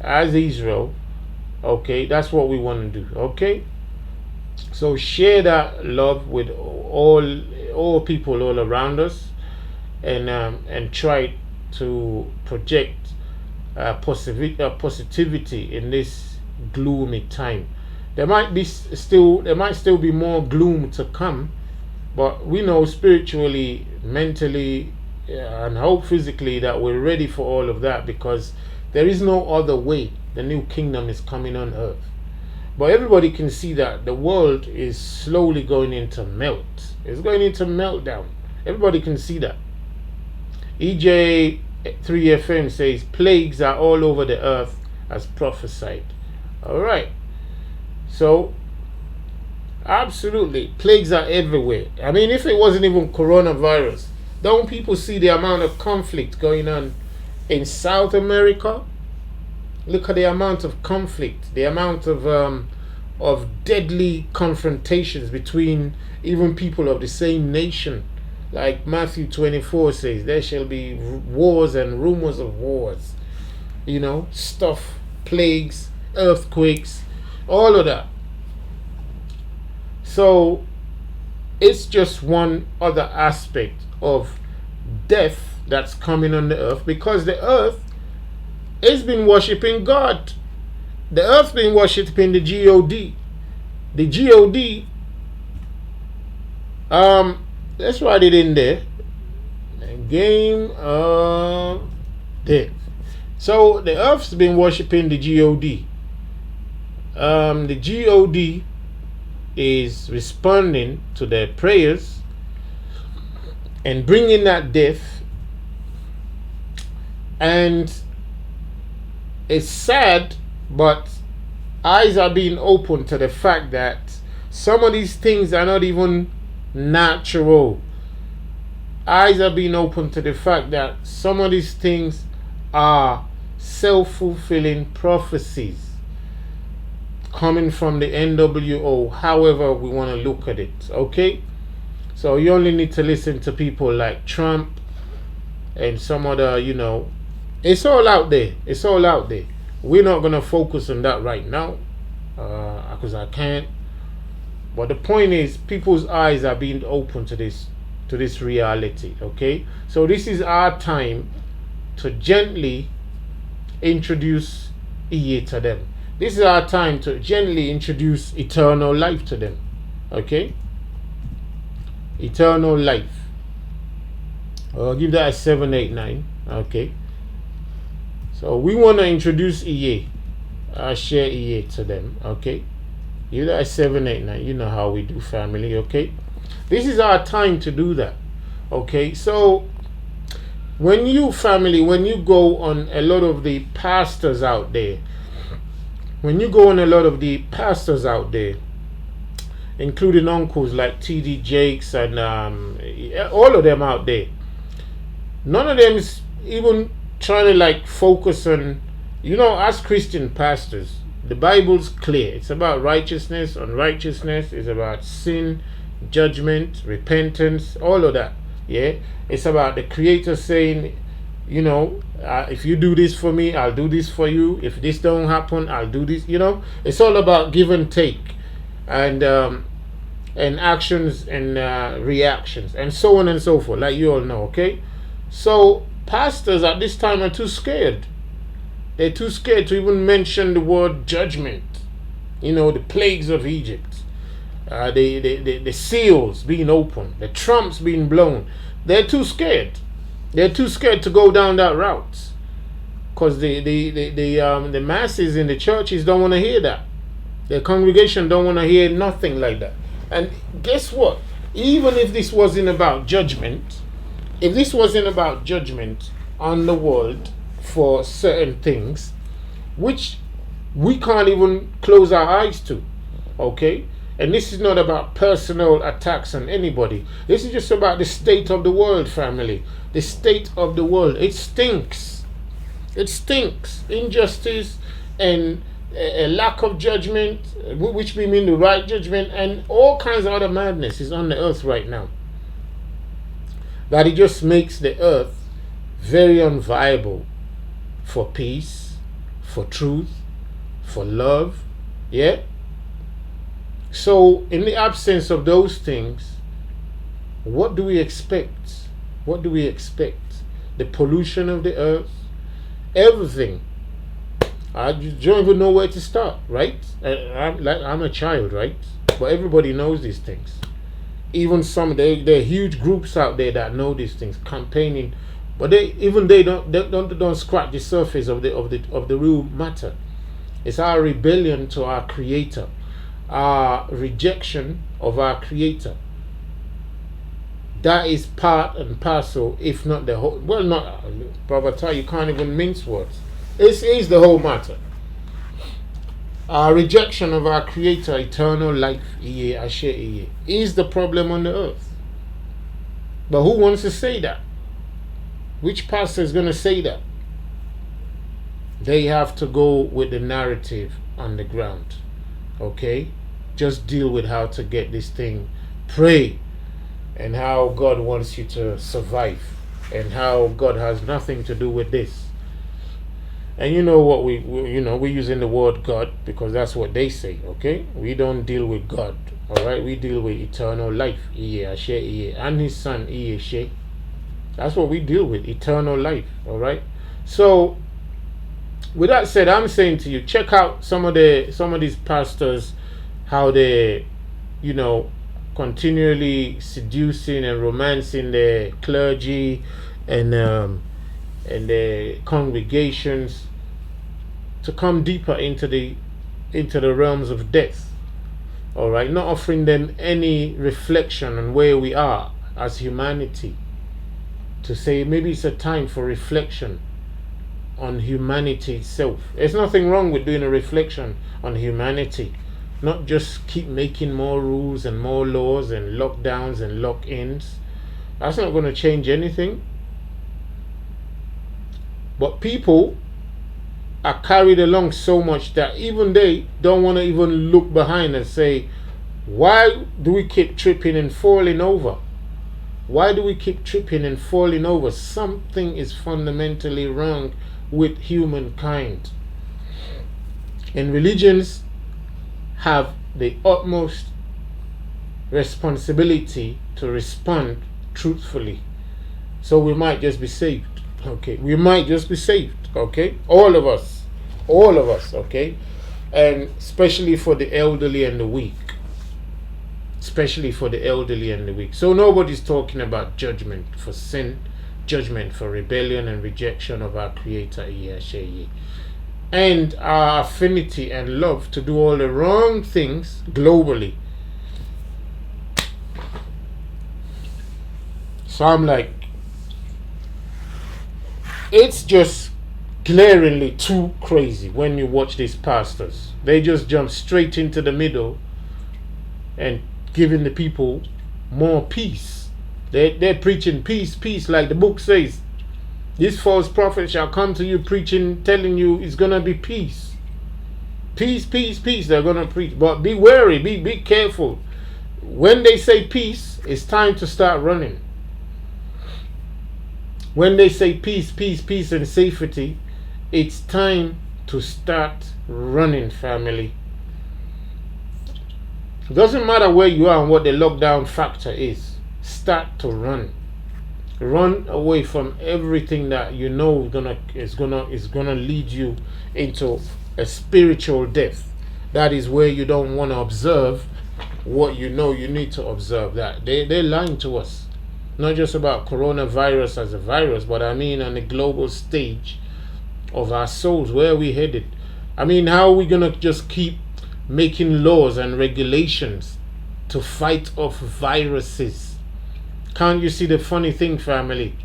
as Israel, okay, that's what we want to do, okay? So share that love with all people all around us, and try to project positivity in this gloomy time. There might still be more gloom to come, but we know spiritually, mentally, and hope physically that we're ready for all of that, because there is no other way. The new kingdom is coming on earth. But everybody can see that the world is slowly going into melt. It's going into meltdown. Everybody can see that. EJ 3FM says plagues are all over the earth as prophesied. All right. So absolutely, plagues are everywhere. I mean, if it wasn't even coronavirus, don't people see the amount of conflict going on in South America? Look at the amount of conflict, the amount of deadly confrontations between even people of the same nation. Like Matthew 24 says, there shall be wars and rumors of wars. You know, stuff, plagues, earthquakes, all of that. So it's just one other aspect of death that's coming on the earth, because the earth has been worshipping God. The earth's been worshipping the God. The God, let's write it in there. Game of death. So the earth's been worshipping the God. The God is responding to their prayers and bringing that death. And it's sad, but eyes are being opened to the fact that some of these things are not even natural. Eyes are being opened to the fact that some of these things are self-fulfilling prophecies coming from the NWO, however we want to look at it, okay? So you only need to listen to people like Trump and some other, you know, it's all out there. It's all out there. We're not going to focus on that right now, because I can't. But the point is, people's eyes are being opened to this reality, okay? So this is our time to gently introduce Iye to them. This is our time to gently introduce eternal life to them, okay? Eternal life. I'll give that a 789, okay? So we want to introduce Iye, share Iye to them, okay? Give that a 789. You know how we do, family, okay? This is our time to do that, okay? So when you go on a lot of the pastors out there, including uncles like TD Jakes and all of them out there, none of them is even trying to like focus on, you know, as Christian pastors, the Bible's clear. It's about righteousness, unrighteousness. It's about sin, judgment, repentance, all of that. Yeah, it's about the Creator saying, you know, if you do this for me, I'll do this for you. If this don't happen, I'll do this. You know, it's all about give and take, and actions and reactions, and so on and so forth, like you all know, okay? So pastors at this time are too scared. They're too scared to even mention the word judgment. You know, the plagues of Egypt, the seals being opened, the trumps being blown. They're too scared. They're too scared to go down that route, because the masses in the churches don't want to hear that. The congregation don't want to hear nothing like that. And guess what? Even if this wasn't about judgment, on the world for certain things, which we can't even close our eyes to, okay? And this is not about personal attacks on anybody. This is just about the state of the world, family. The state of the world. It stinks. It stinks. Injustice and a lack of judgment, which we mean the right judgment, and all kinds of other madness is on the earth right now. That it just makes the earth very unviable for peace, for truth, for love. Yeah? So, in the absence of those things, what do we expect? What do we expect? The pollution of the earth, everything. I just don't even know where to start, right? I'm a child, right? But everybody knows these things. Even there are huge groups out there that know these things, campaigning, but they don't scratch the surface of the real matter. It's our rebellion to our Creator, our rejection of our Creator. That is part and parcel, if not the whole. Well, not Brother Tai, you can't even mince words. This is the whole matter. Our rejection of our Creator, eternal life, Iye Ashe Iye, is the problem on the earth. But who wants to say that? Which pastor is going to say that? They have to go with the narrative on the ground. Okay? Just deal with how to get this thing. Pray. And how God wants you to survive. And how God has nothing to do with this. And you know what we're using the word God because that's what they say, okay? We don't deal with God, all right? We deal with eternal life, Iye Ashe Iye, and His Son, Iye She. That's what we deal with, eternal life, all right? So, with that said, I'm saying to you, check out some of these pastors, how they, continually seducing and romancing their clergy and the congregations to come deeper into the realms of death. All right, not offering them any reflection on where we are as humanity. To say maybe it's a time for reflection on humanity itself. There's nothing wrong with doing a reflection on humanity, not just keep making more rules and more laws and lockdowns and lock-ins. That's not going to change anything. But people are carried along so much that even they don't want to even look behind and say, why do we keep tripping and falling over? Why do we keep tripping and falling over? Something is fundamentally wrong with humankind. And religions have the utmost responsibility to respond truthfully. So we might just be saved. Okay, we might just be saved. Okay, all of us, okay, and especially for the elderly and the weak. So nobody's talking about judgment for sin, judgment for rebellion and rejection of our Creator, Iye Ashe Iye, and our affinity and love to do all the wrong things globally. So I'm like, it's just glaringly too crazy when you watch these pastors. They just jump straight into the middle and giving the people more peace. They're preaching peace, like the book says. This false prophet shall come to you preaching, telling you it's going to be peace. Peace, they're going to preach. But be wary, be careful. When they say peace, it's time to start running. When they say peace and safety, it's time to start running, family. It doesn't matter where you are and what the lockdown factor is. Start to run. Run away from everything that you know is gonna lead you into a spiritual death. That is where you don't want to observe what you know you need to observe. That they're lying to us. Not just about coronavirus as a virus, but I mean on the global stage of our souls. Where are we headed? I mean, how are we going to just keep making laws and regulations to fight off viruses? Can't you see the funny thing, family?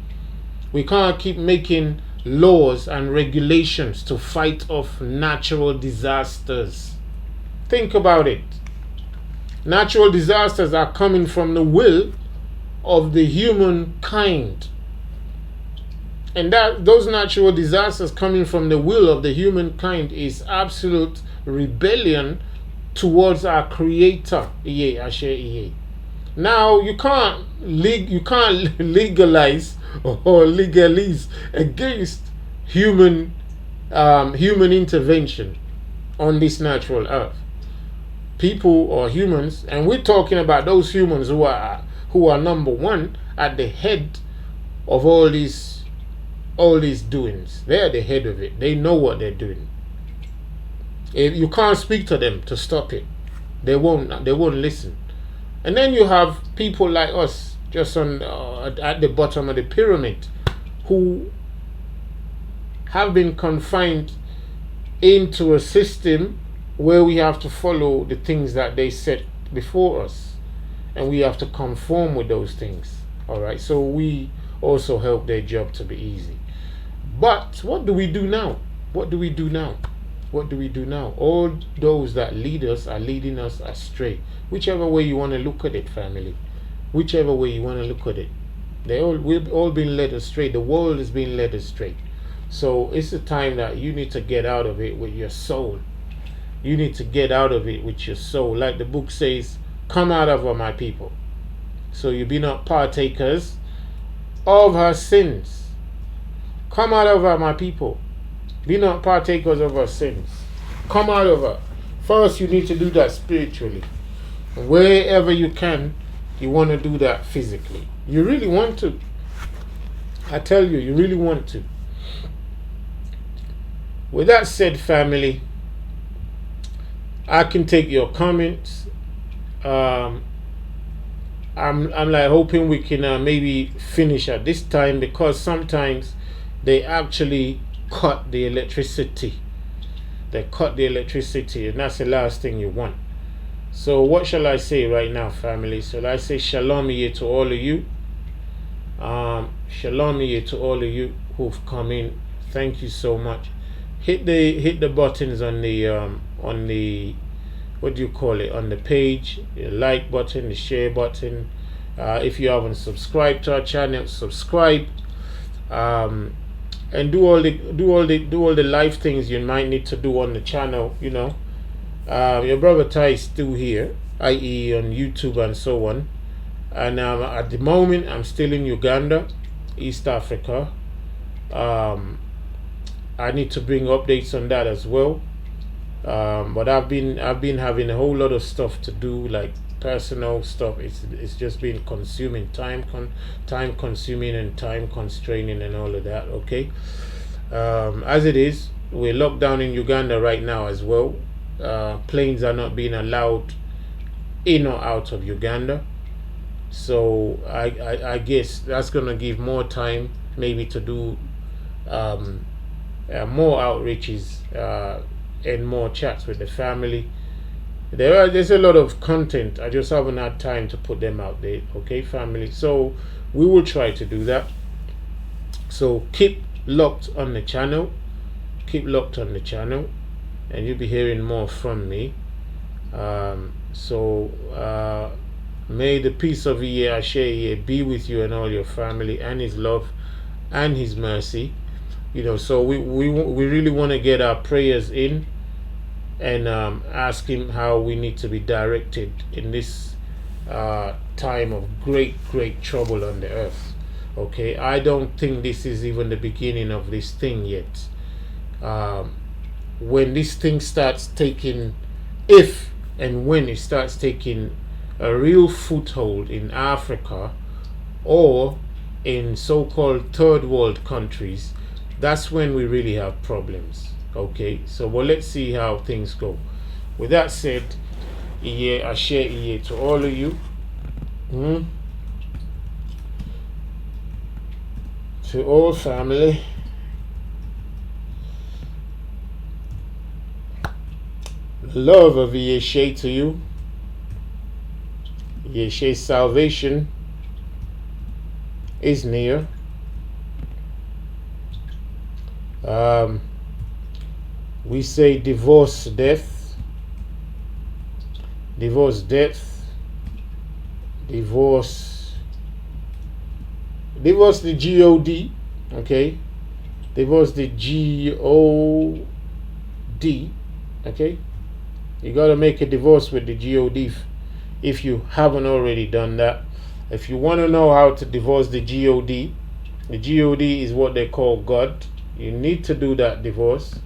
We can't keep making laws and regulations to fight off natural disasters. Think about it. Natural disasters are coming from the will of the humankind. And that those natural disasters coming from the will of the humankind is absolute rebellion towards our Creator. Now you can't legalize or legalize against human intervention on this natural earth. People or humans, and we're talking about those humans who are number one at the head of all these doings. They're the head of it. They know what they're doing. If you can't speak to them to stop it, they won't listen. And then you have people like us, just on at the bottom of the pyramid, who have been confined into a system where we have to follow the things that they set before us, and we have to conform with those things. All right, so we also help their job to be easy. But what do we do now? What do we do now? What do we do now? All those that lead us are leading us astray. Whichever way you want to look at it, family. Whichever way you want to look at it. We've all been led astray. The world is being led astray. So it's a time that you need to get out of it with your soul. You need to get out of it with your soul. Like the book says, come out of her, my people. So you be not partakers of her sins. Come out of her, my people. Be not partakers of her sins. Come out of her. First, you need to do that spiritually. Wherever you can, you want to do that physically. You really want to. I tell you, you really want to. With that said, family, I can take your comments. I'm like hoping we can maybe finish at this time, because sometimes they actually cut the electricity. They cut the electricity, and that's the last thing you want. So what shall I say right now, family? Shall I say shalom Iye to all of you? Shalom Iye to all of you who've come in. Thank you so much. Hit the buttons on the what do you call it, on the page, the like button, the share button. If you haven't subscribed to our channel, subscribe. And do all the live things you might need to do on the channel. You know, your brother Ty is still here, i.e. on YouTube and so on. And at the moment, I'm still in Uganda, East Africa. I need to bring updates on that as well. But I've been having a whole lot of stuff to do, like personal stuff. It's just been consuming time consuming and time constraining and all of that. Okay, as it is, we're locked down in Uganda right now as well. Planes are not being allowed in or out of Uganda, so I guess that's gonna give more time maybe to do more outreaches and more chats with the family. There's a lot of content. I just haven't had time to put them out there. Okay, family. So we will try to do that. So keep locked on the channel. Keep locked on the channel, and you'll be hearing more from me. May the peace of Iye be with you and all your family, and His love and His mercy. You know, so we really want to get our prayers in and ask Him how we need to be directed in this time of great trouble on the earth. Okay, I don't think this is even the beginning of this thing yet. When this thing starts taking, if and when it starts taking a real foothold in Africa or in so-called third world countries, that's when we really have problems. Okay, so well, let's see how things go. With that said, Iye, I share Iye to all of you. To all family. Love of Iye to you. Iye's salvation is near. We say divorce death, divorce the God. Okay, divorce the God. Okay, you got to make a divorce with the God if you haven't already done that. If you want to know how to divorce the God is what they call God. You need to do that divorce.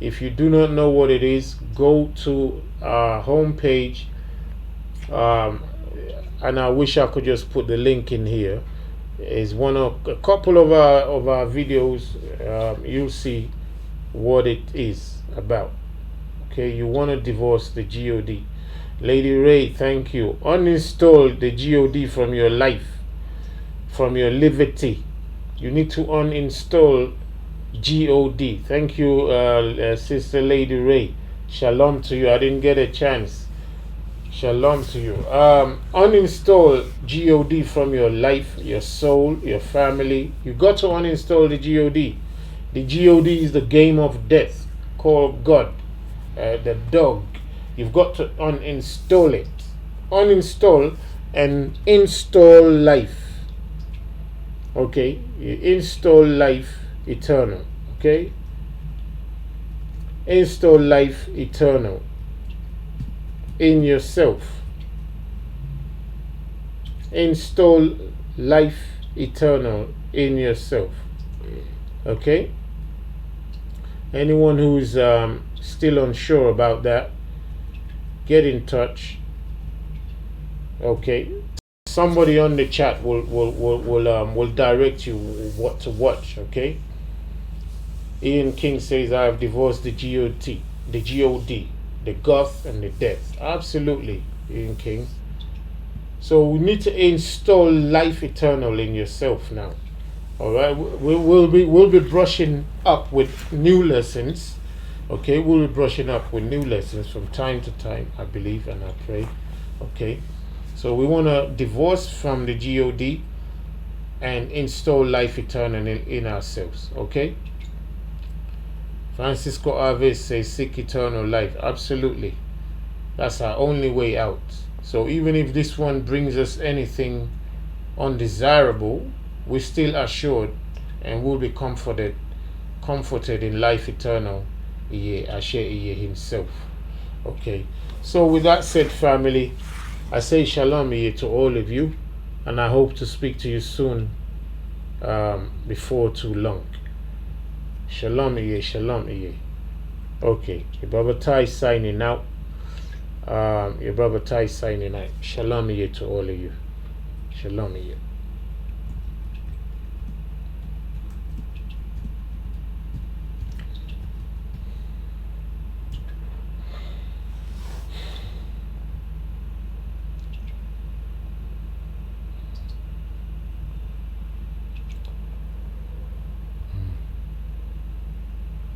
If you do not know what it is, go to our homepage, and I wish I could just put the link in here. Is one of a couple of our videos. You'll see what it is about. Okay, you want to divorce the God. Lady Ray, thank you. Uninstall the God from your life, from your liberty. You need to uninstall God. Thank you, Sister Lady Ray. Shalom to you. I didn't get a chance. Shalom to you. Uninstall God from your life, your soul, your family. You got to uninstall the God. The God is the game of death called God, the dog. You've got to uninstall it. Uninstall and install life. Okay, you install life eternal. Okay, install life eternal in yourself. Install life eternal in yourself. Okay, anyone who's still unsure about that, get in touch. Okay, somebody on the chat will direct you what to watch. Okay, Ian King says, I have divorced the God, the goth and the death. Absolutely, Ian King. So we need to install life eternal in yourself now. All right, we'll be brushing up with new lessons. Okay, we'll be brushing up with new lessons from time to time, I believe and I pray. Okay, so we want to divorce from the God and install life eternal in ourselves. Okay. Francisco Alves says, seek eternal life. Absolutely. That's our only way out. So even if this one brings us anything undesirable, we're still assured and will be comforted in life eternal. Iye himself. Okay. So with that said, family, I say shalom to all of you, and I hope to speak to you soon, before too long. Shalom Iye. Okay, your brother Ty signing out. Shalom Iye to all of you. Shalom Iye.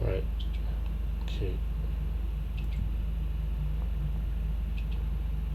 Right. Okay.